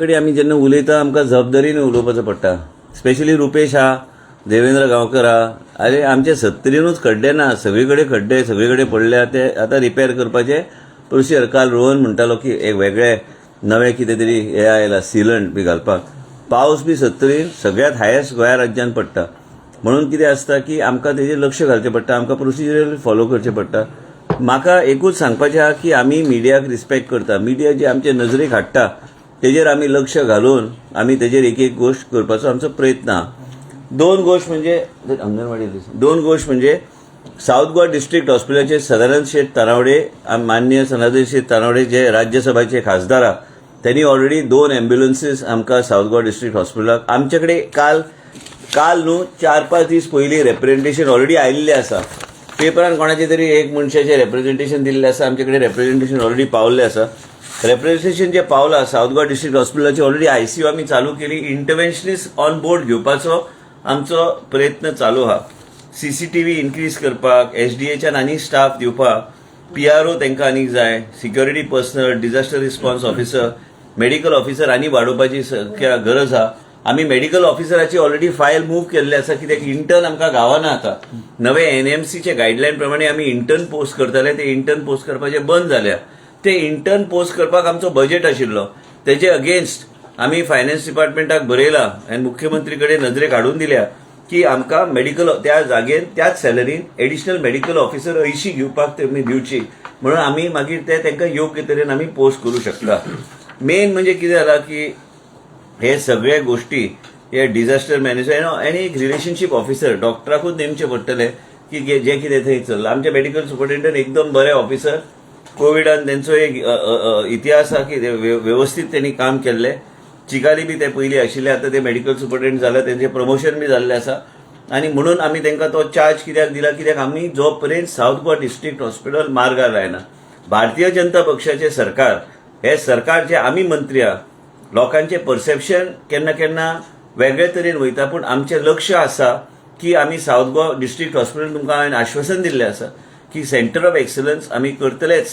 कडेन आमी जेन्ना उलयता आमकां जबाबदारीन उलोवपाचो पडटा. स्पेशली रुपेश आहा, देवेंद्र गांवकर आहा. अरे आमचे 70च खड्डे ना, सगळीकडे खड्डे सगळीकडे पडल्या. ते आतां रिपेर करपाचे प्रोसिजर. काल रोहन म्हणटालो की एक वेगळे नवे कितें तरी हे आयला सिलंट बी घालपाक. पावस बी 70 सगळ्यात हायेस्ट गोंया राज्यात पडटा. म्हणून कितें आसता की आमकां तेजेर लक्ष घालचें पडटा, आमकां प्रोसिजर फॉलो करचें पडटा. म्हाका एकूच सांगपाचें आहा की आमी मिडियाक रिस्पेक्ट करता. मिडिया जी आमचे नजरेक हाडटा तेजेर आमी लक्ष घालून आमी तेजेर एक एक गोष्ट करपाचो आमचो प्रयत्न आहा. दोन गोष्ट म्हणजे साऊथ गोवा डिस्ट्रिक्ट हॉस्पिटलाचे सदानंद शेठ तानावडे, माननीय सदानंद शेठ तानावडे जे राज्यसभाचे खासदार आहा, त्यांनी ऑलरेडी 2 अँब्युलन्सीस आमकां साऊथ गोवा डिस्ट्रिक्ट हॉस्पिटलाक आमचे कडेन काल न्हू 4-5 दीस पयलीं रेप्रेझेंटेशन ऑलरेडी आयिल्लें आसा. पेपरान कोणाचे तरी एक मनशाचें रेप्रेझेंटेशन दिल्लें आसा. आमचे कडेन रेप्रेझेंटेशन ऑलरेडी पावल्लें आसा. रेप्रेझेंटेशन जे पावला साऊथ गोवा डिस्ट्रिक्ट हॉस्पिटलाची ऑलरेडी आयसीयू आमी चालू केली. इंटरव्हेन्शनिस्ट ऑन बोर्ड घेवपाचो आमचो प्रयत्न चालू आहा. सीसीटीव्ही इन्क्रीज करपाक, एसडीएच्यान आनी स्टाफ दिवपाक, पीआरओ तांकां आनीक जाय, security personal, disaster response officer, medical officer आनी वाडोवपाची गरज आहा. आमी मेडिकल ऑफिसराची ऑलरेडी फायल मूव केल्ली आसा. कित्याक इंटर्न आमकां गावना आतां. नवे एनएमसीचे गायडलायन प्रमाणे आमी इंटर्न पोस्ट करताले, ते इंटर्न पोस्ट करपाचे बंद जाल्या. ते इंटर्न पोस्ट करपाक आमचो बजेट आशिल्लो, तेजे अगेन्स्ट आमी फायनान्स डिपार्टमेंटाक बरयला आनी मुख्यमंत्री कडेन नजरेक हाडून दिल्या की आमकां मेडिकल त्या जागेर त्याच सॅलरीन एडिशनल मेडिकल ऑफिसर 80 घेवपाक तेमी दिवची. म्हणून आमी मागीर ते तांकां योग्य तरेन आमी पोस्ट करूं शकता. मेन म्हणजे कितें जाला की हे सगळे गोष्टी हे डिझास्टर मॅनेजमेंट आनी एक रिलेशनशीप ऑफिसर डॉक्टराकूच नेमचे पडटले की जे कितें थंय चल्लां. आमचे मेडिकल सुपरिटेंडंट एकदम बरे ऑफिसर. कोविडान त्यांचो एक इतिहास आहा की व्यवस्थित त्यांनी काम केल्ले. चिकाली बी ते पयलीं आशिल्ले, आतां ते मेडिकल सुपरिटेंडंट जाले, त्यांचे प्रमोशन बी जाल्लें आसा. आनी म्हणून आमी तांकां तो चार्ज कित्याक दिला, कित्याक आमी जो पर्यंत साऊथ गोवा डिस्ट्रिक्ट हॉस्पिटल मार्गार लायना. भारतीय जनता पक्षाचे सरकार, हे सरकार जे आमी मंत्री आहा, लोकांचे परसेप्शन केन्ना केन्ना वेगळे तरेन वयता. पूण आमचें लक्ष आसा की आमी साऊथ गोवा डिस्ट्रिक्ट हॉस्पिटल तुमकां हांवें आश्वासन दिल्लें आसा की सेंटर ऑफ एक्सलन्स आमी करतलेच.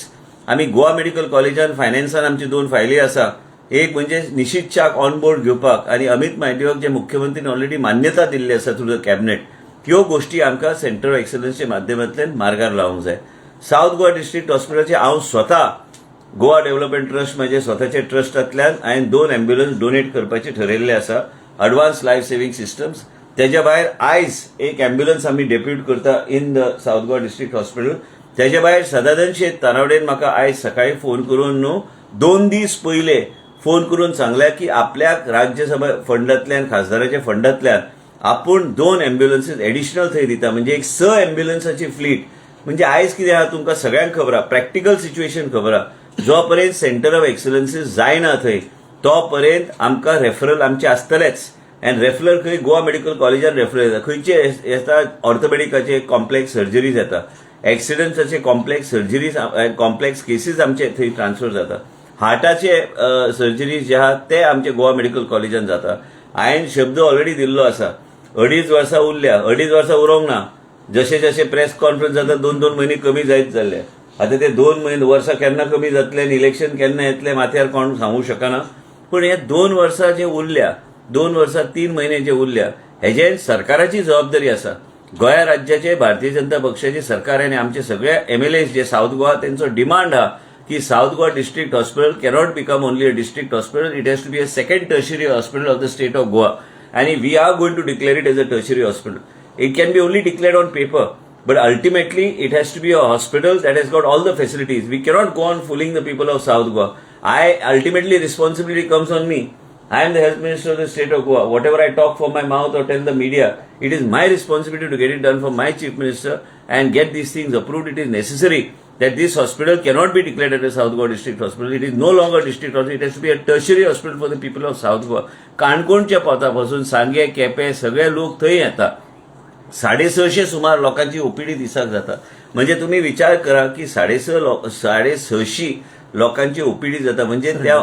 आमी गोवा मेडिकल कॉलेजान फायनान्सान आमची 2 फायली आसा. एक म्हणजे निशीत च्याक ऑन बोर्ड घेवपाक आनी अमित मायदेवाक जे मुख्यमंत्रीन ऑलरेडी मान्यता दिल्ली आसा थ्रू द कॅबिनेट. ह्यो गोष्टी आमकां सेंटर ऑफ एक्सलन्सच्या माध्यमांतल्यान मार्गार लावंक जाय. साऊथ गोवा डिस्ट्रिक्ट हॉस्पिटलाचे हांव स्वता गोवा डेव्हलपमेंट ट्रस्ट म्हणजे स्वताचे ट्रस्टांतल्यान हांवें 2 अँब्युलन्स डोनेट करपाचे ठरयल्ले आसा. Advance life saving systems. तेज्या भायर आयज एक अँब्युलन्स आमी डेप्यूट करता in the south Goa district hospital. तेज्या भायर सदानंद शेठ तानावडेन म्हाका आयज सकाळी फोन करून न्हू 2 दीस पयले फोन करून सांगल्या की आपल्याक राज्यसभा फंडांतल्यान, खासदाराच्या फंडांतल्यान आपूण 2 अँब्युलन्सीस एडिशनल थंय दिता. म्हणजे एक 6 अँब्युलन्साची फ्लीट. म्हणजे आयज कितें आहा तुमकां सगळ्यांक खबर आहा, प्रॅक्टिकल सिच्युएशन खबर आहा. जो पर्यंत सेंटर ऑफ एक्सलन्सीस जायना थंय तो पर्यंत आमकां रेफरल आमचे आसतलेच. आनी रेफरल खंय गोवा मेडिकल कॉलेजान रेफरल येता. खंयचे येता ऑर्थोपेडिकाचे कॉम्प्लेक्स सर्जरीज येता, एक्सिडंट्साचे कॉम्प्लेक्स सर्जरीज, कॉम्प्लेक्स केसीस आमचे थंय ट्रान्सफर जाता. हार्टाचे सर्जरीज जे आहात ते आमचे गोवा मेडिकल कॉलेजान जाता. हांवें शब्द ऑलरेडी दिल्लो आसा. 2.5 वर्सां उरल्या, 2.5 वर्सां उरोंक ना. जशे जशे प्रेस कॉन्फरन्स जाता 2-2 महिने कमी जायत जाल्ले. आता ते 2 वर्सां केन्ना कमी जातले आनी इलेक्शन केन्ना येतले माथ्यार कोण सांगू शकना. पूण हे 2 वर्सां जे उरल्या, 2 वर्सां 3 महिने जे उरल्या, हेजेर सरकाराची जबाबदारी आसा. गोंया राज्याचे भारतीय जनता पक्षाचे सरकार आनी आमचे सगळे एमएलए जे साऊथ गोवा तेंचो डिमांड आहा की south Goa district hospital cannot become only a district hospital. It has to be a second tertiary hospital of the state of Goa. आणि we are going to declare it as a tertiary hospital. It can be only declared on paper, but ultimately it has to be a hospital that has got all the facilities. We cannot go on fooling the people of South Goa. Ultimately responsibility comes on me. I am the health minister of the state of Goa. Whatever I talk from my mouth or tell the media, it is my responsibility to get it done from my chief minister and get these things approved. It is necessary that this hospital cannot be declared as a South Goa district hospital. It is no longer district hospital. It has to be a tertiary hospital for the people of South Goa. काणकोणच्या पोतापासून सांगे, केपें सगळे लोक थंय येतात. 650 सुमार लोकांची OPD दिसाक जाता. म्हणजे तुम्ही विचार करा की 650 लोकांची ओपीडी जाता. म्हणजे त्या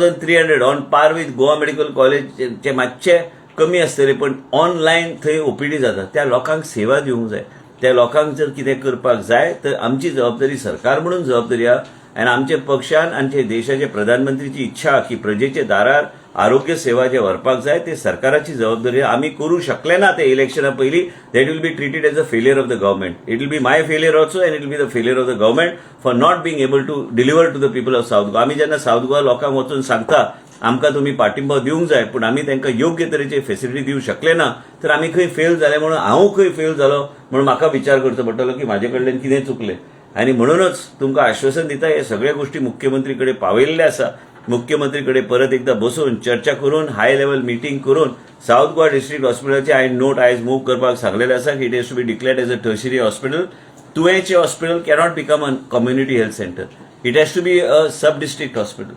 1300 on par with Goa medical कॉलेजचे मातशे कमी आसतले. पण ऑनलायन थंय ओपीडी जाता. त्या लोकांक सेवा दिवंक जाय. त्या लोकांक जर कितें करपाक जाय तर आमची जबाबदारी सरकार म्हणून जबाबदारी आहा. आनी आमचे पक्षान आमचे देशाचे प्रधानमंत्रीची इच्छा की प्रजेचे दारार आरोग्य सेवा जे व्हरपाक जाय ते सरकाराची जबाबदारी आमी करूं शकले ना ते इलेक्शना पयलीं. That will be treated as a failure of the government. It will be my failure also and it will be the failure of the government for not being able to deliver to the people of south Goa. आमी जेन्ना south Goa लोकांक वचून सांगता आमकां तुमी पाठिंबो दिवंक जाय पूण आमी तांकां योग्य तरेचे फेसिलिटी दिवंक शकले ना तर आमी खंय फेल जाले म्हणून हांव खंय फेल जालो म्हणून म्हाका विचार करचो पडटलो की म्हाजे कडल्यान कितें चुकलें. आनी म्हणूनच तुमकां आश्वासन दिता हे सगळे गोष्टी मुख्यमंत्री कडेन पावयल्ले आसा. मुख्यमंत्री कडेन परत एकदा बसून चर्चा करून हाय लेवल मिटींग करून साऊथ गोवा डिस्ट्रिक्ट हॉस्पिटलाचे हांवें नोट आयज मूव करपाक सांगलेले आसा की it has to be declared as a tertiary hospital. तुवेंचे hospital cannot become a community health centre. It has to be a sub district hospital.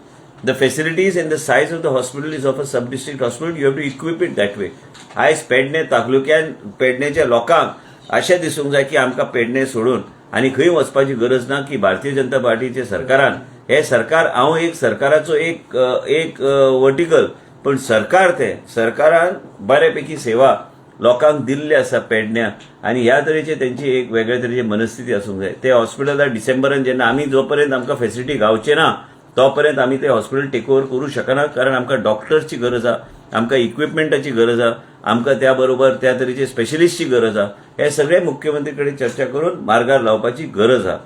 The facilities and the size of the hospital is of a sub-district hospital. You have to equip it that way. आयज पेडणे तालुक्यान पेडणेच्या लोकांक अशें दिसूंक जाय की आमकां पेडणे सोडून आनी खंय वचपाची गरज ना की भारतीय जनता पार्टीचे सरकारान हे सरकार हांव एक सरकाराचो एक वर्टिकल पण सरकार ते सरकारान बऱ्यापैकी सेवा लोकांक दिल्ली आसा पेडण्या आनी ह्या तरेचे त्यांची एक वेगळ्या तरेची मनस्थिती आसूंक जाय. ते हॉस्पिटलार डिसेंबरान जेन्ना आमी जोपर्यंत आमकां फेसिलिटी गावचे ना तोपर्यंत आमी ते हॉस्पिटल टेक ओव्हर करूं शकना कारण आमकां डॉक्टर्सची गरज आहा, आमकां इक्विपमेंटाची गरज आहा, आमकां त्या बरोबर त्या तरेचे स्पेशलिस्टची गरज आहा. हे सगळे मुख्यमंत्री कडेन चर्चा करून मार्गार लावपाची गरज आहा.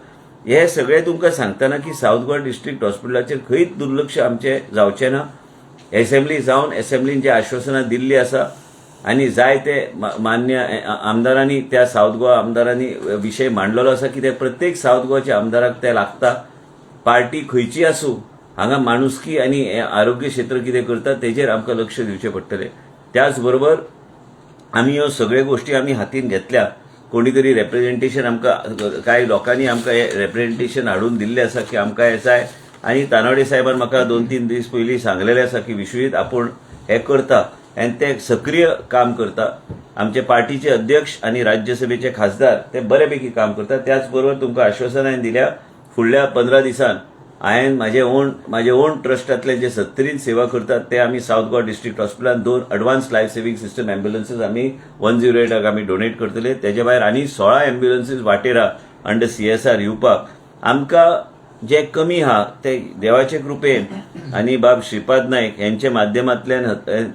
हे सगळे तुमकां सांगतना की साऊथ गोवा डिस्ट्रिक्ट हॉस्पिटलाचेर खंयच दुर्लक्ष आमचे जावचें ना. असेंब्ली जावन असेंब्लीन जे आश्वासनां दिल्ली आसा आनी जाय ते मान्य आमदारांनी त्या साऊथ गोवा आमदारांनी विशय मांडलेलो आसा की ते प्रत्येक साऊथ गोवाच्या आमदाराक ते लागता. पार्टी खंयची आसूं हांगा माणुसकी आनी आरोग्य क्षेत्र कितें करता तेजेर आमकां लक्ष दिवचें पडटलें. त्याच बरोबर आमी ह्यो सगळ्यो गोश्टी आमी हातीन घेतल्या. कोणी तरी रेप्रेझेंटेशन आमकां कांय लोकांनी आमकां हे रेप्रेझेंटेशन हाडून दिल्लें आसा की आमकां हे जाय आनी तानावडे साहेबान म्हाका 2-3 दीस पयलीं सांगलेलें आसा की विश्वीत आपूण हे करता आनी ते सक्रीय काम करता. आमचे पार्टीचे अध्यक्ष आनी राज्यसभेचे खासदार ते बऱ्यापैकी काम करतात. त्याच बरोबर तुमकां आश्वासन हांवें दिल्या फुडल्या 15 दिसान हांवें म्हाजे ओन ट्रस्टांतले जे 70 सेवा करतात ते आमी साऊथ गोवा डिस्ट्रिक्ट हॉस्पिटलांत 2 एडवान्स लायफ सेव्हिंग सिस्टम एम्ब्युलन्सीस आमी 108 आमी डोनेट करतले. तेजे भायर आनी 16 एम्ब्युलन्सीस वाटेर आहा अंडर CSR येवपाक. आमकां जे कमी आहा ते देवाचे कृपेन आनी बाब श्रीपाद नायक यांच्या माध्यमांतल्यान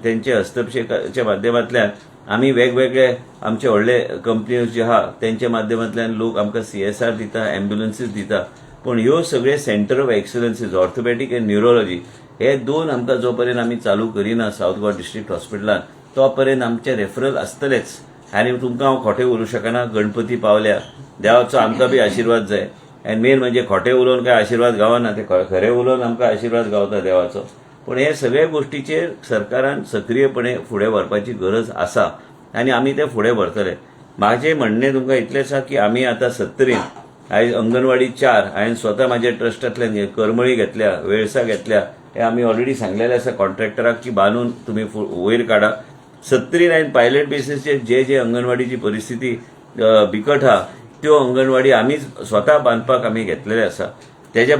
त्यांचे हस्तक्षेपाच्या माध्यमांतल्यान आमी वेगवेगळे आमचे व्हडले कंपनीज जे आहा त्यांच्या माध्यमांतल्यान लोक आमकां CSR दिता, एम्ब्युलन्सीस दिता. पण ह्यो सगळे centre of excellences orthopaedic and neurology हे 2 आमकां जो पर्यंत आमी चालू करिना साऊथ गोवा डिस्ट्रिक्ट हॉस्पिटलान तो पर्यंत आमचे रेफरल आसतलेच. आनी तुमकां हांव खोटे उलोवंक शकना. गणपती पावल्या देवाचो आमकां बी आशिर्वाद जाय आनी मेन म्हणजे खोटे उलोवन काय आशिर्वाद गावना ते खरे उलोवन आमकां आशिर्वाद गावता देवाचो. पण हे सगळ्या गोष्टीचेर सरकारान सक्रीयपणे फुडें व्हरपाची गरज आसा आनी आमी ते फुडें व्हरतले. म्हाजें म्हणणें तुमकां इतलें आसा की आमी आतां 70 आयज अंगणवाडी 4 हांवें स्वता म्हाज्या ट्रस्टांतल्यान करमळी घेतल्या, वेळसा घेतल्या. हे आमी ऑलरेडी सांगलेलें आसा कॉन्ट्रॅक्टराक की बांदून तुमी वयर काडा. 70 हांवें पायलट बेसिसचेर जे अंगणवाडीची परिस्थिती बिकट आहा त्यो अंगणवाडी आमीच स्वता बांदपाक आमी घेतलेले आसा. तेजे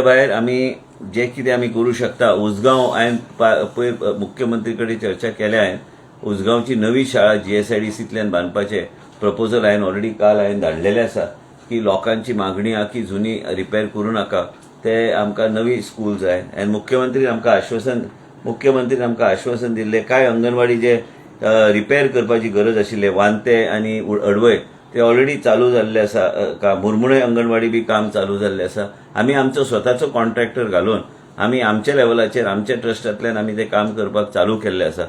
भायर आमी जे कितें आमी करूं शकता उसगांव हांवें मुख्यमंत्री कडेन चर्चा केल्या. हांवें उसगांवची नवी शाळा GSIDCंतल्यान बांदपाचें प्रपोजल हांवें ऑलरेडी काल धाडलेलें आसा की लोकांची मागणी आहा की जुनी रिपेर करूं नाका, ते आमकां नवी स्कूल जाय. आनी मुख्यमंत्रीन आमकां आश्वासन दिल्लें कांय अंगणवाडी जे रिपेर करपाची गरज आशिल्ले वांते आनी अडवय ते ऑलरेडी चालू जाल्ले आसा. मुरमुणे अंगणवाडी बी काम चालू जाल्लें आसा. आमी आमचो स्वताचो कॉन्ट्रॅक्टर घालून आमी आमच्या लेवलाचेर आमच्या ट्रस्टांतल्यान आमी ते काम करपाक चालू केल्लें आसा.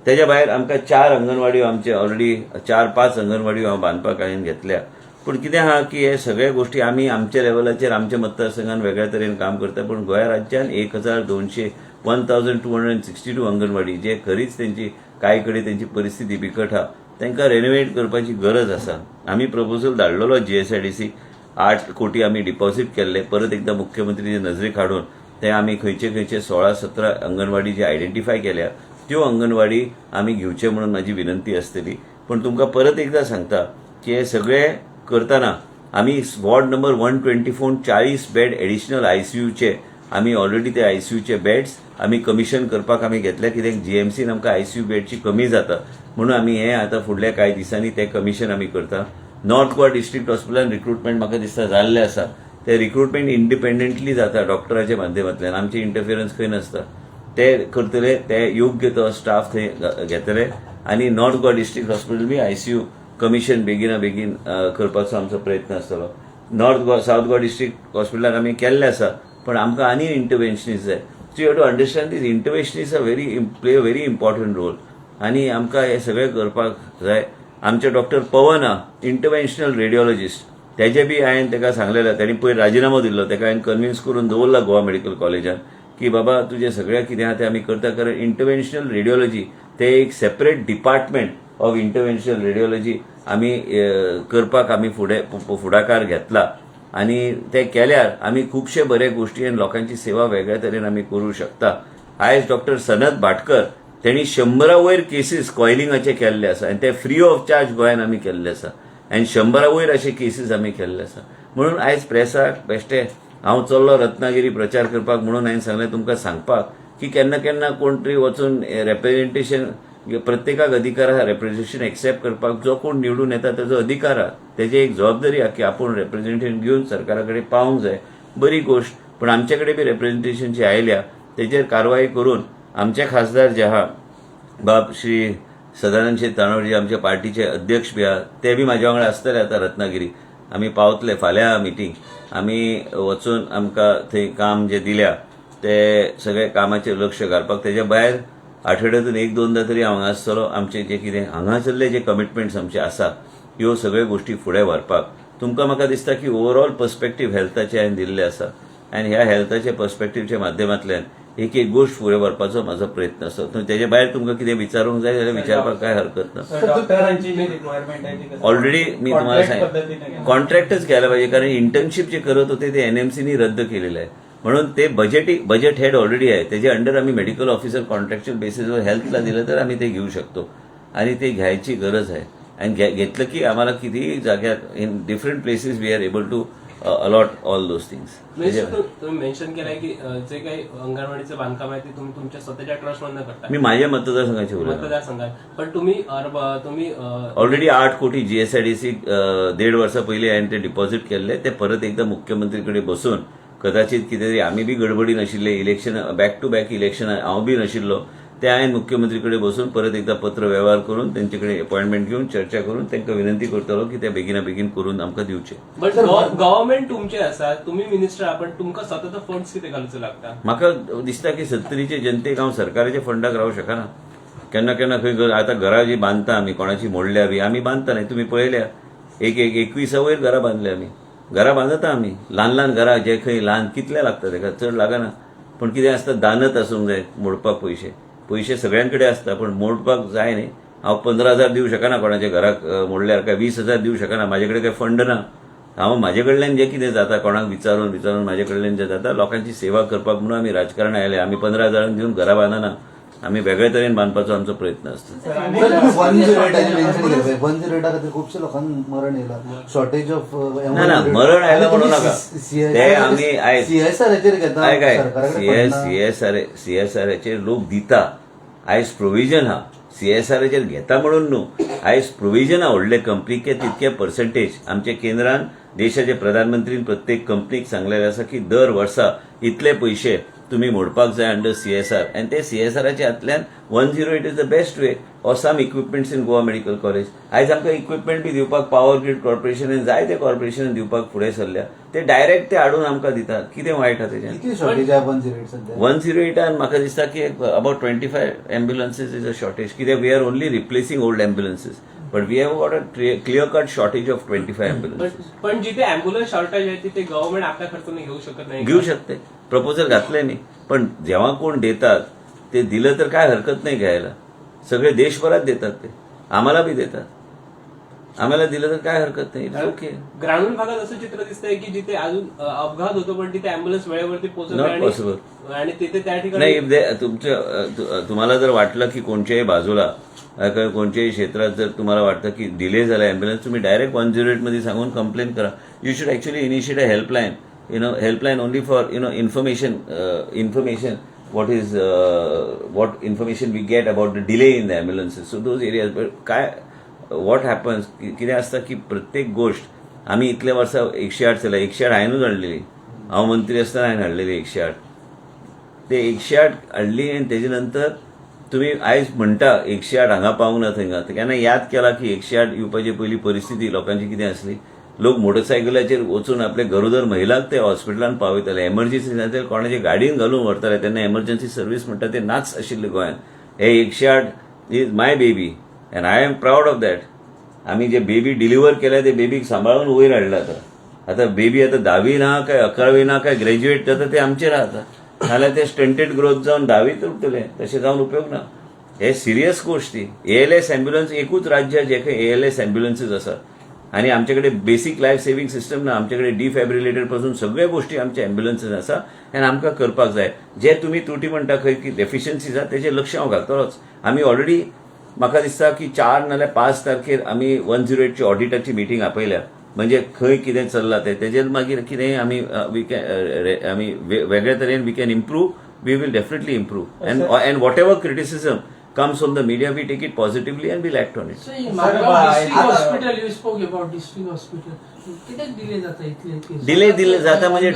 तेज्या भायर आमकां 4 अंगणवाड्यो आमचे ऑलरेडी 4-5 अंगणवाड्यो हांव बांदपाक हांवें घेतल्या. पूण कितें आहा की हे सगळे गोश्टी आमी आमच्या लेवलाचेर आमच्या मतदारसंघान वेगळ्या तरेन काम करता. पूण गोंया राज्यान 1262 अंगणवाडी जे खरीच तेंची कांय कडेन तेंची परिस्थिती बिकट आहा तांकां रेनोवेट करपाची गरज आसा. आमी प्रपोजल धाडलेलो GSIDC 8 कोटी आमी डिपॉझिट केल्ले. परत एकदा मुख्यमंत्रीचे नजरेक हाडून ते आमी खंयचे 16-17 अंगणवाडी जे आयडेंटिफाय केल्या त्यो अंगणवाडी आमी घेवचे म्हणून म्हाजी विनंती आसतली. पण तुमकां परत एकदा सांगता की हे सगळे करतना आमी वॉर्ड नंबर 124 40 बेड एडिशनल ICUचे आमी ऑलरेडी ते ICUचे बेड्स आमी कमिशन करपाक आमी घेतल्या. कित्याक GMCन आमकां ICU बेडची कमी जाता म्हणून आमी हे आतां फुडल्या कांय दिसांनी ते कमिशन आमी करता. नॉर्थ गोवा डिस्ट्रिक्ट हॉस्पिटलान रिक्रुटमेंट म्हाका दिसता जाल्लें आसा. ते रिक्रुटमेंट इंडिपेंडंटली जाता डॉक्टराच्या माध्यमांतल्यान, आमची इंटरफिरन्स खंय नासता. ते करतले, ते योग्य तो स्टाफ थंय घेतले आनी नॉर्थ गोवा डिस्ट्रिक्ट हॉस्पिटल बी ICU कमिशन बेगिना बेगीन करपाचो आमचो प्रयत्न आसतलो. North Goa south Goa district हॉस्पिटलाक आमी केल्ले आसा, पण आमकां आनी इंटरव्हेन्शनिस्ट जाय. So you have to understand this interventionist play a very important role आनी आमकां हे सगळें करपाक जाय. आमचे डॉक्टर पवन इंटरव्हेन्शनल रेडिओलॉजिस्ट, तेजे बी हांवें ताका सांगलेलें, तांणी पयर राजिनामो दिल्लो, ताका हांवें कन्विन्स करून दवरला गोवा मेडिकल कॉलेजान की बाबा तुजें सगळें कितें आहा तें आमी करता. कारण इंटरव्हेन्शनल रेडिओलॉजी ते एक सेपरेट डिपार्टमेंट ऑफ इंटरव्हेन्शनल रेडिओलॉजी आमी करपाक आमी फुडाकार घेतला आनी ते केल्यार आमी खुबशे बरे गोश्टी आनी लोकांची सेवा वेगळ्या तरेन आमी करूं शकता. आयज डॉक्टर सनत भाटकर त्यांनी 100 वयर केसीस कॉयलिंगाचे केल्ले आसा आनी ते फ्री ऑफ चार्ज गोंयान आमी केल्ले आसा आनी 100 वयर अशे केसीस आमी केल्ले आसा. म्हणून आयज प्रेसाक बेश्टे हांव चल्लो रत्नागिरी प्रचार करपाक म्हणून हांवें सांगलें तुमकां सांगपाक की केन्ना केन्ना कोण तरी वचून रेप्रेझेंटेशन, प्रत्येकाक अधिकार आहा रेप्रेझेंटेशन एक्सेप्ट करपाक. जो कोण निवडून येता ताजो अधिकार आहा, तेजी एक जबाबदारी आहा की आपूण रेप्रेझेंटेशन घेवन सरकारा कडेन पावूंक जाय. बरी गोश्ट, पण आमचे कडेन बी रेप्रेझेंटेशन जे आयल्या तेजेर कारवाई करून आमचे खासदार जे आहा बाब श्री सदानंद शेट तानावडे, आमच्या पार्टीचे अध्यक्ष बी आहा, ते बी म्हाज्या वांगडा आसतले आतां रत्नागिरी. आमी पावतले फाल्यां मिटींग, आमी वचून आमकां थंय काम जे दिल्या ते सगळे कामाचेर लक्ष घालपाक. तेज्या भायर आठवड्यांतून 1-2दा तरी हांव हांगा आसतलो. आमचे जे कितें हांगासरले जे कमिटमेंट्स आमचे आसा ह्यो सगळ्यो गोश्टी फुडें व्हरपाक. तुमकां म्हाका दिसता की ओवरऑल पर्स्पेक्टीव हेल्थाचे हांवें दिल्ले आसा आनी ह्या हेल्थाच्या पर्स्पेक्टीवच्या माध्यमांतल्यान एक एक गोष्ट फुडें व्हरपाचो म्हाजो प्रयत्न आसा. तेजे भायर तुमकां कितें विचारूंक जाय जाल्यार विचारपाक काय हरकत ना. ऑलरेडी मी तुम्हाला सांगितलं कॉन्ट्रॅक्टच घ्यायला पाहिजे, कारण इंटर्नशिप जे करत होते ते NMCनी रद्द केलेलं आहे. म्हणून ते बजेट हेड ऑलरेडी आहे, त्याच्या अंडर आम्ही मेडिकल ऑफिसर कॉन्ट्रॅक्च्युअल बेसिसवर हेल्थला दिलं तर आम्ही ते घेऊ शकतो आणि ते घ्यायची गरज आहे. आणि घेतलं की आम्हाला कितीही जाग्यात in different places we are able to allot all those things. तुम्ही मेन्शन केलंय की जे काही अंगणवाडीचं बांधकाम आहे ते तुम्ही तुमच्या स्वतःच्या ट्रस्टमधनं करता. मी माझ्या मतदारसंघाचे मतदारसंघात, पण तुम्ही ऑलरेडी 8 कोटी GSIDC 1.5 वर्षा पहिले हांवें ते डिपॉझिट केल्ले. ते परत एकदा मुख्यमंत्रीकडे बसून कदाचित कितें आमी बी गडबडी नाशिल्ले, election back to back election हांव बी नाशिल्लो, ते हांवें मुख्यमंत्रीकडे बसून परत एकदा पत्र व्यवहार करून त्यांच्याकडे अपॉइंटमेंट घेऊन चर्चा करून त्यांना विनंती करतलो की ते बेगिना बेगीन करून आमकां दिवचे. बट गव्हर्नमेंट तुमचे आसा, तुम्ही मिनिस्टर आहात, पण तुमकां सतत फंड्स कितें घालूचे लागता. म्हाका दिसता की 70चे जनतेक हांव सरकाराच्या फंडाक रावूं शकना. केन्ना केन्ना खंय आतां घरां जी बांदता आमी, कोणाची मोडल्या बी आमी बांदता न्ही. तुम्ही पळयल्या 21 वयर घरां बांदल्या आमी, घरां बांदता आमी. ल्हान घरां जे खंय ल्हान कितले लागता ताका, चड लागना. पण कितें आसता दानत आसूंक जाय मोडपाक पयशे सगळ्यांकडे आसता, पण मोडपाक जाय न्ही. हांव 15,000 दिवं शकना कोणाच्या घराक मोडल्यार, काय 20,000 दिवं शकना. म्हाजे कडेन काय फंड ना. हांव म्हाजे कडल्यान जे कितें जाता कोणाक विचारून म्हाजे कडल्यान जे जाता लोकांची सेवा करपाक म्हणून आमी राजकारण आयले. आमी 15,000 दिवन घरां बांदना, आमी वेगळे तरेन बांदपाचो आमचो प्रयत्न आसता. 108 खातीर खुबशे लोकांक मरण येयला, शॉर्टेज ऑफ ना मरण आयला म्हणू नाका. ते आमी आयज CSRचेर घेता, CSRचेर लोक दिता. आयज प्रोविजन हा, CSRचेर घेता म्हणून न्हू, आयज प्रोविजन हा व्हडले कंपनीक तितके पर्सेंटेज. आमच्या केंद्रान देशाचे प्रधानमंत्रीन प्रत्येक कंपनीक सांगलेले आसा की दर वर्सा इतले पयशे तुम्ही मोडपाक जाय अंडर CSR. आणि ते CSRच्या हातल्यान 108 is the best way or some equipments in Goa medical college. आयज आमकां इक्विपमेंट बी दिवपाक पॉवर ग्रीड कॉर्पोरेशनान जाय ते कॉर्पोरेशनान दिवपाक फुडें सरल्या. ते डायरेक्ट ते हाडून आमकां दितात. कितें वायट आहा तेजें? किती शॉर्टेज आहे 108 सध्या? 108 म्हाका दिसता की about 25 ambulances is a shortage. कित्याक we are only replacing old ambulances, but we have got a clear cut shortage of 25 ambulances. पण जिथे अँब्युलन्स शॉर्टेज आहे तिथे गव्हर्नमेंट आपल्या खर्चाने घेऊ शकत नाही. घेऊ शकते, प्रपोजल घातले नाही. पण जेव्हा कोण देतात ते दिलं तर काय हरकत नाही घ्यायला. सगळे देशभरात देतात, ते आम्हाला बी देतात. आम्हाला दिलं तर काय हरकत नाही. ओके. ग्रामीण भागात असं चित्र दिसतंय की जिथे अजून अपघात होतो पण तिथे अँब्युलन्स वेळेवरती नॉट पोहोचत पॉसिबल. आणि तिथे त्या ठिकाणी तुम्हाला जर वाटलं की कोणत्याही बाजूला कोणत्याही क्षेत्रात जर तुम्हाला वाटतं की डिले झाला अँब्युलन्स, तुम्ही डायरेक्ट 108 मध्ये सांगून कंप्लेंट करा. You should actually initiate a helpline, helpline only for information what information we get about the delay in the ambulances, so those areas. But what happens किती असतं की प्रत्येक गोष्ट आमी इतल्या वर्सां 108 चला 108 हांवेनूच हाडलेली, हांव मंत्री आसतना हांवें हाडलेली 108. ते 108 हाडली आनी तेजे नंतर तुम्ही आयज म्हणटा 108 हांगा पावूंक ना थंय केन्ना याद केला की 108 येवपाचे पयलीं परिस्थिती लोकांची कितें आसली. लोक मोटरसायकलाचेर वचून आपले गरोदर महिलांक ते हॉस्पिटलांत पावयताले, एमर्जन्सी जाल्यार कोणाचे गाडयेन घालून व्हरताले. तेन्ना एमर्जन्सी सर्व्हिस म्हणटा ते नाच आशिल्ले गोंयांत. हे 108 is my baby and I am proud of that. आमी जे बेबी डिलिव्हर केल्या ते बेबीक सांबाळून वयर हाडला. आता बेबी आता 10वी ना काय 11वी ना काय ग्रॅज्युएट जाता ते आमचेर आसा. नाल्यार ते स्टंटेड ग्रोथ जावन 10वीत उरतले, तशें जावन उपयोग ना. हे सिरियस गोष्टी. ALS अँब्युलन्स एकूच राज्य जे खंय ALS अँब्युलन्सीस आसात आनी आमचे बेसीक लायफ सेव्हिंग सिस्टम ना. आमचे डिफॅब्रिलेटर पासून सगळ्यो गोष्टी आमचे अँब्युलन्सीस आसा आनी आमकां करपाक जाय. जे तुमी त्रुटी म्हणटा खंय की डेफिशियन्सीज आसा तेजेर लक्ष हांव घालतलोच. आमी ऑलरेडी म्हाका दिसता की 4 नाल्यार 5 तारखेर आमी 108ची ऑडिटाची मिटींग आपयल्या. म्हणजे खंय कितें चल्लां तेजेर मागीर कितेंय आमी आमी वेगळ्या तरेन we can improve. We will definitely improve and whatever criticism comes from the media, we take it positively and we'll act on it. So in Margaon district hospital, you spoke about district hospital. किती delay जाता इतले? Delay जाता म्हणजे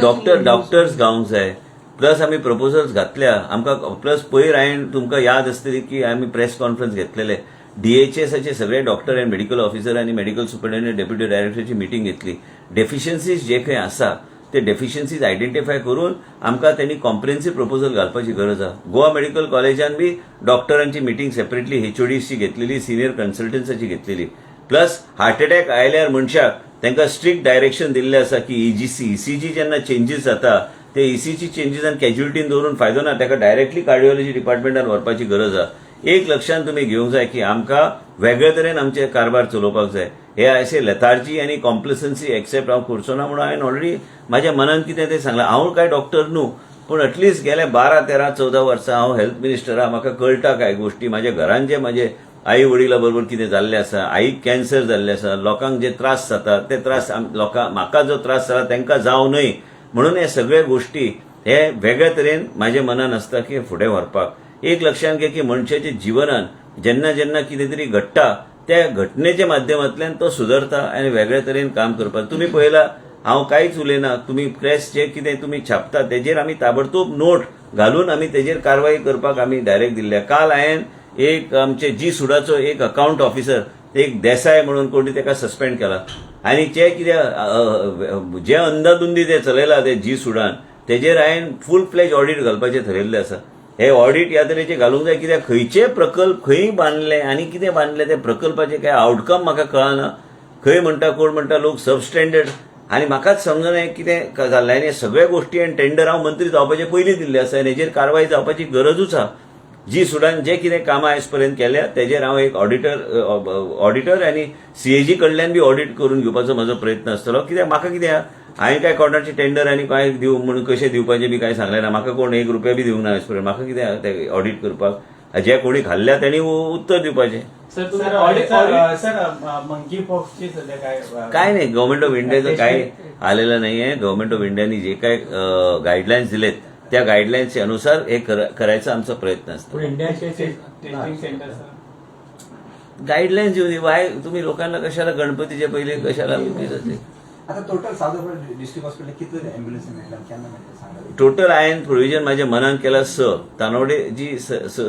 doctors गावंक जाय. Plus आमी proposals घातल्या. आमकां plus पयर हांवें तुमकां याद आसतली की आमी प्रेस कॉन्फरन्स घेतलेले. DHSचे सगळे डॉक्टर आनी मेडिकल ऑफिसर आनी मेडिकल सुपरिटेंडंट डेप्युटी डायरेक्टरची मिटींग घेतली. डेफिशियन्सीज जे खंय आसा ते डेफिशियन्सीज आयडेंटिफाय करून आमकां त्यांनी कॉम्प्रिहेन्सिव्ह प्रपोजल घालपाची गरज आसा. गोवा मेडिकल कॉलेजान बी डॉक्टरांची मिटींग सेपरेटली HODची घेतलेली, सिनियर कन्सल्टन्साची घेतलेली. प्लस हार्ट अटॅक आयल्यार मनशाक तांकां स्ट्रिक्ट डायरेक्शन दिल्लें आसा की ECG जेन्ना चेंजीस जाता ते ECG चेंजीसान कॅज्युलिटीन दवरून फायदो ना. ताका डायरेक्टली कार्डिओलॉजी डिपार्टमेंटान व्हरपाची गरज आसा. एक लक्षांत तुमी घेवंक जाय की आमकां वेगळे तरेन आमचे कारभार चलोवपाक जाय. हे अशें लेथार्जी आनी कॉम्प्लिसन्सी एक्सेप्ट हांव करचो ना म्हणून हांवें ऑलरेडी म्हाज्या मनान कितें तें सांगलां. हांव काय डॉक्टर न्हू, पूण एटलिस्ट गेले 12, 13, 14 वर्सां हांव हेल्थ मिनिस्टर म्हाका कळटा काय गोष्टी. म्हाज्या घरान जे म्हाजे आई वडिलां बरोबर कितें जाल्लें आसा, आईक कॅन्सर जाल्लें आसा, लोकांक जे त्रास जातात ते त्रास लोकांक म्हाका जो त्रास जाला तांकां जावं न्हय म्हणून हे सगळे गोष्टी हे वेगळ्या तरेन म्हाज्या मनान आसता की फुडें व्हरपाक. एक लक्षांत घे की मनशाच्या जिवनान जेन्ना जेन्ना कितें तरी घडटा त्या घटनेच्या माध्यमांतल्यान तो सुदरता आनी वेगळ्या तरेन काम करपाक. तुमी पळयला हांव कांयच उलयना. तुमी प्रेस जे कितें तुमी छापता तेजेर आमी ताबडतोब नोट घालून आमी तेजेर कारवाई करपाक आमी डायरेक्ट दिल्ल्या. काल हांवें एक आमचे जी सुडाचो एक अकाउंट ऑफिसर एक देसाय म्हणून कोणी ताका सस्पेंड केला. आनी जे कितें जे अंदाधुंदी ते चलयला ते जी सुडान तेजेर हांवें फूल फ्लेज ऑडिट घालपाचें ठरयल्लें आसा. हे ऑडिट ह्या तरेचे घालूंक जाय कित्याक खंयचे प्रकल्प खंय बांदले आनी कितें बांदले ते प्रकल्पाचे काय आउटकम म्हाका कळना. खंय म्हणटा कोण म्हणटा लोक सबस्टँडर्ड आनी म्हाकाच समजना कितें जाल्लें. आनी सगळ्या गोश्टी आनी टेंडर हांव मंत्री जावपाचे पयलीं दिल्ले आसा आनी हेजेर कारवाय जावपाची गरजूच आसा. जी सुडान जे कितें कामां आयज पर्यंत केल्या तेजेर हांव एक ऑडिटर आनी CAG कडल्यान बी ऑडिट करून घेवपाचो म्हजो प्रयत्न आसतलो. कित्याक म्हाका कितें हांवें काय कोणाचे टेंडर आनी काय दिव म्हणून कशें दिवपाचें बी कांय सांगलें ना. म्हाका कोण 1 रुपया बी दिवंक ना आयज पर्यंत. म्हाका कितें ते ऑडिट करपाक जे कोणी खाल्ल्या त्यांनी उत्तर दिवपाचें. मंकी पॉक्सची सध्या काय नाही. गव्हर्नमेंट ऑफ इंडियाचं काय आलेलं नाहीये. गव्हर्नमेंट ऑफ इंडियाने जे काय गाईडलाईन्स दिलेत त्या गाईडलाईन्सच्या अनुसार हे करायचा आमचा प्रयत्न असतो. टेस्टिंग सेंटर गाईडलाईन्स येऊ दे. तुम्ही लोकांना कशाला गणपतीच्या पहिले कशाला आता टोटल सावंतवाडी डिस्ट्रिक्ट हॉस्पिटल कितले ॲम्ब्युलन्स सांगा. टोटल हांवें प्रोविजन म्हाज्या मनान केला 6. तानवडे जी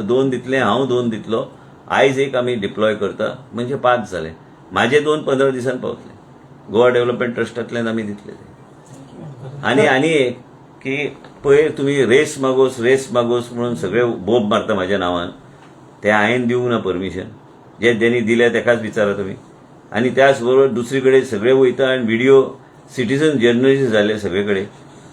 2 दितले, हांव 2 दितलो. आयज एक आमी डिप्लॉय करता म्हणजे 5 जाले. म्हाजे 2 15 दिसान पावतले. गोवा डेव्हलपमेंट ट्रस्टांतल्यान आमी दितले ते. आनी एक की पळय तुम्ही रेस मागोस म्हणून सगळे बोब मारता म्हाज्या नांवान. ते हांवें दिवंक ना परमिशन. जे त्यांनी दिल्या तेकाच विचारा तुम्ही. आणि त्याच बरोबर दुसरीकडे सगळे वयता आणि व्हिडिओ सिटीजन जर्नलिस्ट जाले सगळे कडेन.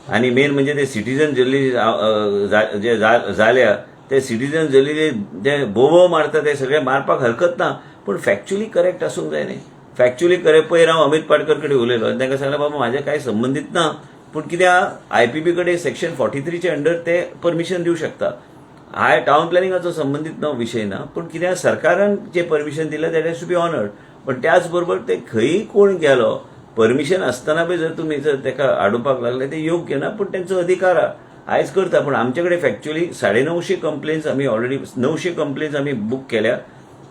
आणि मेन म्हणजे ते सिटीजन जर्नलिस्ट जे जाल्या ते सिटीजन जर्नलिस्ट जे बोबो मारता ते सगळे मारपाक हरकत ना, पण फॅक्च्युअली करेक्ट आसूंक जाय न्ही. फॅक्च्युअली करेक्ट पयर हांव अमित पाटकर कडेन उलयलो आनी तांकां सांगलें बाबा म्हाजें कांय संबंदीत ना, पूण कित्याक IPB कडेन सेक्शन 43चे अंडर ते परमिशन दिवं शकता. हाय टाउन प्लॅनिंगाचो संबंदीत ना विषय ना, पण कित्याक सरकारान जे परमिशन दिलें that has to be honoured. पण त्याच बरोबर ते खंय कोण गेलो परमिशन आसतना बी जर तुम्ही जर ताका आडोवपाक लागले ते योग्य ना, पण त्यांचो अधिकार आयज करता. पण आमचे कडेन फॅक्च्युअली 950 कंप्लेन्स आमी ऑलरेडी 900 कंप्लेन्स आमी बूक केल्या.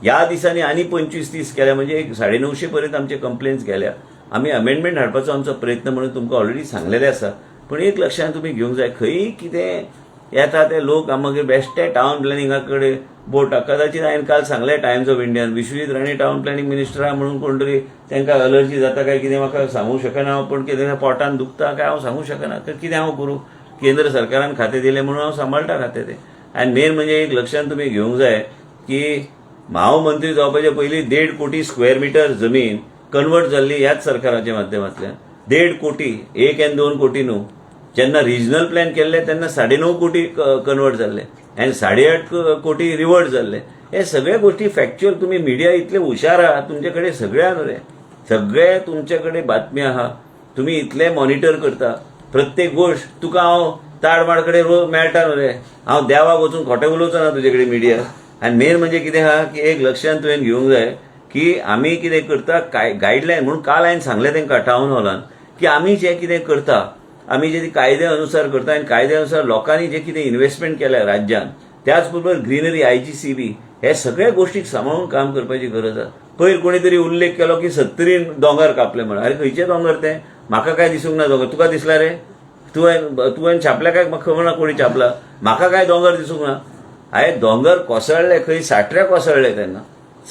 ह्या दिसांनी आनी 25-30 केल्या म्हणजे 950 पर्यंत आमचे कंप्लेन्स गेल्या. आमी अमेंडमेंट हाडपाचो आमचो प्रयत्न म्हणून तुमकां ऑलरेडी सांगलेलें आसा. पण एक लक्षांत तुमी घेवंक जाय, खंय कितें येता ते लोक मागीर बेश्टे टावन प्लॅनिंगा कडेन बोटा. कदाचित हांवें काल सांगलें टायम्स ऑफ इंडियान विश्वजीत राणे टावन प्लॅनिंग मिनिस्टर आहा म्हणून कोण तरी तांकां अलर्जी जाता काय कितें म्हाका सांगूंक शकना हांव. पण कितें पोटान दुखता काय हांव सांगूंक शकना. तर कितें हांव करूं? केंद्र सरकारान खातें दिलें म्हणून हांव सांबाळटा खातें तें. आनी मेन म्हणजे एक लक्षांत तुमी घेवंक जाय की महामंत्री जावपाचे पयलीं 1.5 कोटी स्क्वेअर मिटर जमीन कन्वर्ट जाल्ली ह्याच सरकाराच्या माध्यमांतल्यान. 1.5 कोटी, 1 आनी 2 कोटी न्हू. जेन्ना रिजनल प्लॅन केल्ले तेन्ना 9.5 कोटी कन्वर्ट जाल्ले आनी 8.5 कोटी रिवर्ट जाल्ले. हे सगळे गोष्टी फॅक्च्युअल. तुम्ही मिडिया इतले हुशार आहात, तुमचे कडेन सगळे आहा रे, सगळे तुमचे कडेन बातमी आहा. तुम्ही इतले मॉनिटर करता प्रत्येक गोष्ट. तुका हांव ताडमाड कडेन रोज मेळटा न्हू रे. हांव देवाक वचून खोटें उलोवचो ना तुजे कडेन मिडिया. आनी मेन म्हणजे कितें आहा की एक लक्षांत तुवें घेवंक जाय की आमी कितें करता गायडलायन म्हणून काल हांवें सांगलें तांकां टावन हॉलान की आमी जें कितें करता आमी जे कायद्या अनुसार करता आनी कायद्या अनुसार लोकांनी जे कितें इन्व्हेस्टमेंट केल्या राज्यान, त्याच बरोबर ग्रीनरी IGCB हे सगळ्या गोष्टीक सांबाळून काम करपाची गरज आसा. पयर कोणी तरी उल्लेख केलो की 70 दोंगर कापले म्हणून. अरे खंयचे दोंगर ते? म्हाका काय दिसूंक ना दोंगर. तुका दिसला रे? तुवें छापल्या काय म्हाका खबर ना कोणी छापला. म्हाका काय दोंगर दिसूंक ना. हांवें दोंगर कोसळ्ळे खंय साठऱ्या कोसळ्ळे तेन्ना.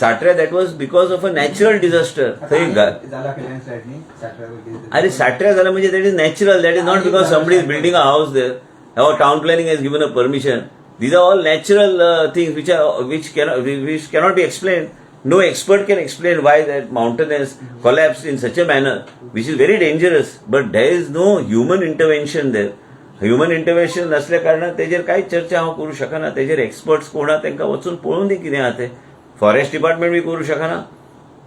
साठऱ्या that was because of a natural disaster. थंय झाला कल्याण साईडनी साठव्या अरे साठऱ्या झालं म्हणजे that is natural. That is not because somebody is building a house there or town planning has given a permission. These are all natural things which cannot be explained. No expert can explain why that mountain has collapsed in such a manner, which is very dangerous. But there is no human intervention there. Human intervention नसल्या कारणान तेजेर कांयच चर्चा हांव करूं शकना. तेजेर experts कोण आहा तांकां वचून पळोवन दी कितें आहा तें. फॉरेस्ट डिपार्टमेंट बी करूं शकना,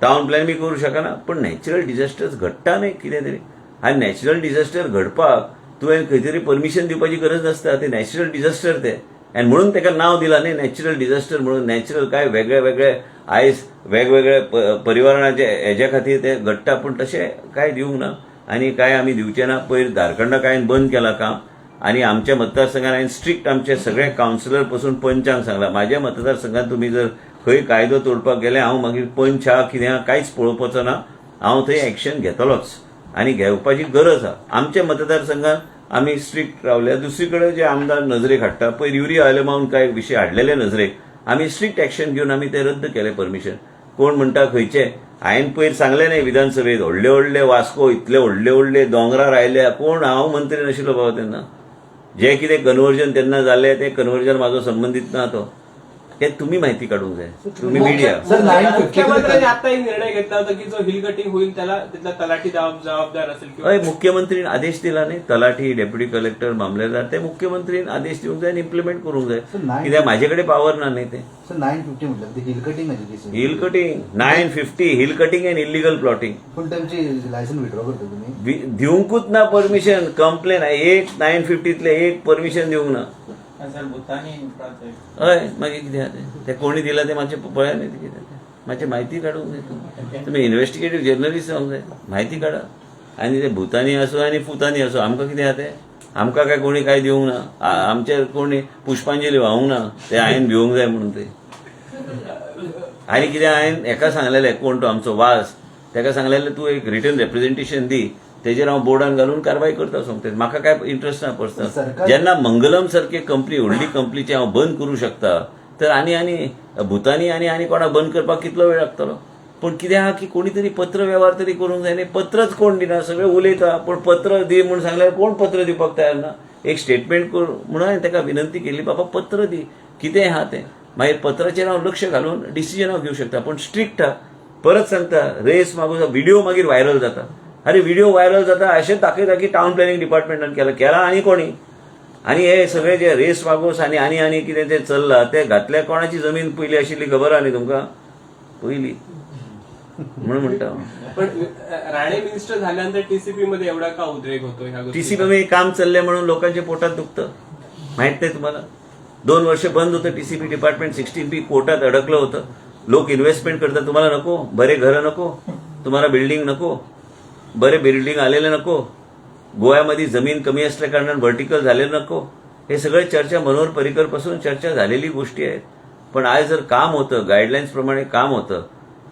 टावन प्लॅन बी करूं शकना. पण नॅचरल डिझास्टर्स घडटा न्ही कितें तरी. आनी नॅचरल डिझास्टर घडपाक तुवें खंय तरी परमिशन दिवपाची गरज नासता. ते नॅचरल डिझास्टर ते. आनी म्हणून ताका नांव दिलां न्ही नॅचरल डिझास्टर म्हणून. नॅचरल काय वेगळे वेगळे आयज वेगवेगळे परिवाराचे हेज्या खातीर ते घडटा. पण तशें कांय दिवंक ना आनी कांय आमी दिवचे ना. पयर धारखंडा कांय बंद केलां काम. आणि आमच्या मतदारसंघात हांवें स्ट्रिक्ट आमचे सगळे कावन्सिलर पासून पंचांक सांगला, म्हाज्या मतदारसंघात तुम्ही जर खंय कायदो तोडपाक गेले हांव मागीर पंच हा कितें हा कांयच पळोवपाचो ना. हांव थंय एक्शन घेतलोच आनी घेवपाची गरज आहा. आमच्या मतदारसंघात आमी स्ट्रिक्ट रावल्या. दुसरीकडे जे आमदार नजरेक हाडटा पयर युरिया आयलेमावन काय विशय हाडलेले नजरेक, आमी स्ट्रिक्ट एक्शन घेवन आमी ते रद्द केले परमिशन. कोण म्हणटा खंयचे? हांवें पयर सांगलें न्ही विधानसभेत व्हडले व्हडले वास्को इतले व्हडले व्हडले दोंगरार आयल्या. कोण? हांव मंत्री नाशिल्लो बाबा तेन्ना. जे कितें कन्वर्जन तेन्ना जाल्लें ते कन्वर्जन म्हाजो संबंदीत ना तो. हे तुम्ही माहिती काढून जाय, तुम्ही मीडिया. मुख्यमंत्र्यांनी आता एक निर्णय घेतला होता की जो हिल कटिंग होईल त्याला तिथला तलाठी जबाबदार असेल. मुख्यमंत्रीने आदेश दिला नाही. तलाठी, डेप्युटी कलेक्टर, मामलेदार ते मुख्यमंत्रीने आदेश देऊन जाय, इम्प्लिमेंट करून जाय. कित्याक माझ्याकडे पावर ना नाही ते. 950 म्हटलं hill cutting hill cutting 950 hill cutting and illegal plotting. पण त्यांची लायसन विड्रॉ करता तुम्ही? दिवंकूच ना परमिशन. कंप्लेन एक 950तले एक परमिशन दिवंक ना. सर भूतानी हय मागीर कितें ते कोणी दिला ते मातशें पळया न्ही कितें मातशें म्हायती काडूंक जाय. तुमी इन्व्हेस्टिगेटीव जर्नलिस्ट जावंक जाय. म्हायती काडा. आनी ते भूतानी असो आनी फुतानी असो आमकां कितें आहा तें. आमकां काय कोणी काय दिवंक ना. आमचे कोणी पुष्पांजली व्हावंक ना. ते हांवें भिवंक जाय म्हणून ते. आनी कितें हांवें हेका सांगलेलें कोण तो आमचो वास ताका सांगलेलें तूं एक रिटन रिप्रेझेंटेशन दी, तेजेर हांव बोर्डान घालून कारवाय करता सोमतें. म्हाका काय इंट्रस्ट ना पर्सनल. जेन्ना मंगलम सारखे कंपनी व्हडली कंपनीचे हांव बंद करूं शकता तर आनी भूतानी आनी कोणाक बंद करपाक कितलो वेळ लागतलो. पण कितें आहा की कोणी तरी पत्र व्यवहार तरी करूंक जाय न्ही. पत्रच कोण दिना. सगळे उलयता पण पत्र दी म्हणून सांगल्यार कोण पत्र दिवपाक तयार ना. एक स्टेटमेंट कर म्हणून हांवें ताका विनंती केली, बाबा पत्र दी कितें आहा तें. मागीर पत्राचेर हांव लक्ष घालून डिसिजन हांव घेवंक शकता. पण स्ट्रिक्ट आहा. परत सांगता रेस मागून व्हिडिओ मागीर व्हायरल जाता. अरे व्हिडिओ व्हायरल जाता अशेंच दाखयता की टावन प्लॅनिंग डिपार्टमेंटान केला आनी कोणी. आनी हे सगळे जे रेस मागोस आनी कितें ते चल्लां ते घातल्या कोणाची जमीन पयली आशिल्ली खबर आहा न्ही तुमकां पयली म्हणून म्हणटा. पण राणे मिनिस्टर झाल्यानंतर टीसीपी मध्ये एवढा का उद्रेक होतो ह्या गोष्टी? टीसीपी मध्ये काम चाललंय म्हणून लोकांच्या पोटात दुखतं. माहित नाही तुम्हाला. 2 वर्ष बंद होतं टीसीपी डिपार्टमेंट. 16B कोर्टात अडकलं होतं. लोक इन्व्हेस्टमेंट करतात. तुम्हाला नको बरे घरं नको, तुम्हाला बिल्डिंग नको, बरे बिल्डिंग आलेले नको, गोव्यामध्ये जमीन कमी असल्या कारणाने व्हर्टिकल झालेलं नको. हे सगळे चर्चा मनोहर पर्रीकर पासून चर्चा झालेली गोष्टी आहेत. पण आज जर काम होतं गाईडलाईन्स प्रमाणे काम होतं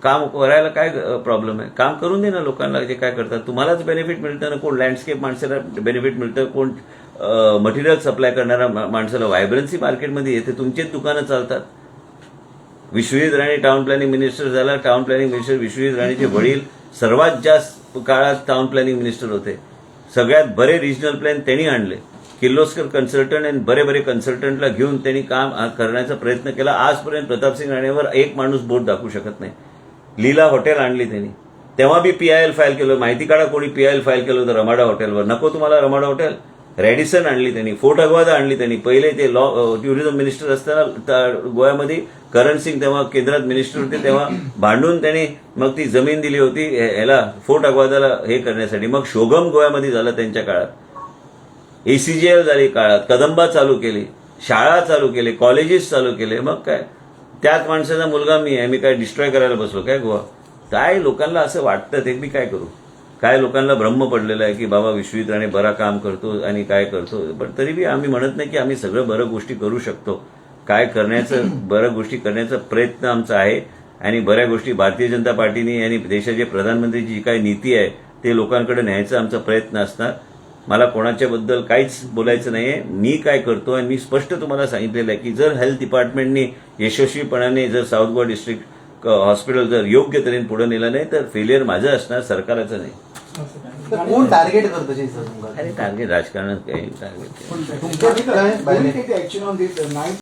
काम करायला काय प्रॉब्लेम आहे? काम करून दे ना लोकांना जे काय करतात. तुम्हालाच बेनिफिट मिळतं ना. कोण लँडस्केप माणसाला बेनिफिट मिळतं, कोण मटेरियल सप्लाय करणाऱ्या माणसाला व्हायब्रन्सी मार्केटमध्ये येते. तुमचेच दुकानं चालतात. Vishwajit Rane town planning minister झाला. टाउन प्लॅनिंग मिनिस्टर विश्वजित राणेचे वडील सर्वात जास्त काळात टाउन प्लॅनिंग मिनिस्टर होते. सगळ्यात बरे रिजनल प्लॅन त्यांनी आणले. किर्लोस्कर कन्सल्टंट आणि बरे फंड घेऊन त्यांनी काम करण्याचा प्रयत्न केला. आजपर्यंत प्रतापसिंग राणेवर एक माणूस बोट दाखवू शकत नाही. लीला हॉटेल आणली त्यांनी, तेव्हा बी PIL फाईल केलं. माहिती काढा कोणी PIL फाईल केलं होतं रमाडा हॉटेलवर. नको तुम्हाला रमाडा हॉटेल. रॅडिसन आणली त्यांनी, फोर्ट अगवादा आणली त्यांनी. पहिले ते टुरिझम मिनिस्टर असताना गोव्यामध्ये करण सिंग तेव्हा केंद्रात मिनिस्टर होते, तेव्हा भांडून त्यांनी मग ती जमीन दिली होती ह्याला फोर्ट अगवादाला हे करण्यासाठी. मग शोगम गोव्यामध्ये झालं त्यांच्या काळात. ACGL झाली काळात. कदंबा चालू केली, शाळा चालू केले, कॉलेजेस चालू केले. मग काय त्याच माणसाचा मुलगा मी आहे. मी काय डिस्ट्रॉय करायला बसलो काय गोवा? काय लोकांना असं वाटतं ते मी काय करू? काय लोकांना भ्रम पडलेला आहे की बाबा विश्वजित राणे बरा काम करतो आणि काय करतो. पण तरी बी आम्ही म्हणत नाही की आम्ही सगळं बरं गोष्टी करू शकतो. काय करण्याचं बरं गोष्टी करण्याचा प्रयत्न आमचा आहे. आणि बऱ्या गोष्टी भारतीय जनता पार्टीने आणि देशाचे प्रधानमंत्रीची जी काही नीती आहे ते लोकांकडे न्यायचा आमचा प्रयत्न असणार. मला कोणाच्याबद्दल काहीच बोलायचं नाहीये. मी काय करतो आणि मी स्पष्ट तुम्हाला सांगितलेलं आहे की जर हेल्थ डिपार्टमेंटने यशस्वीपणाने जर साऊथ गोवा डिस्ट्रिक्ट हॉस्पिटल जर योग्य तऱ्हेने पुढे नेलं नाही तर फेलियर माझं असणार, सरकाराचं नाही. तर कोण टार्गेट करतं जे सर तुमका? अरे टार्गेट राजकारणात काही टार्गेट तुमच्या काय ऍक्शन ऑन दिस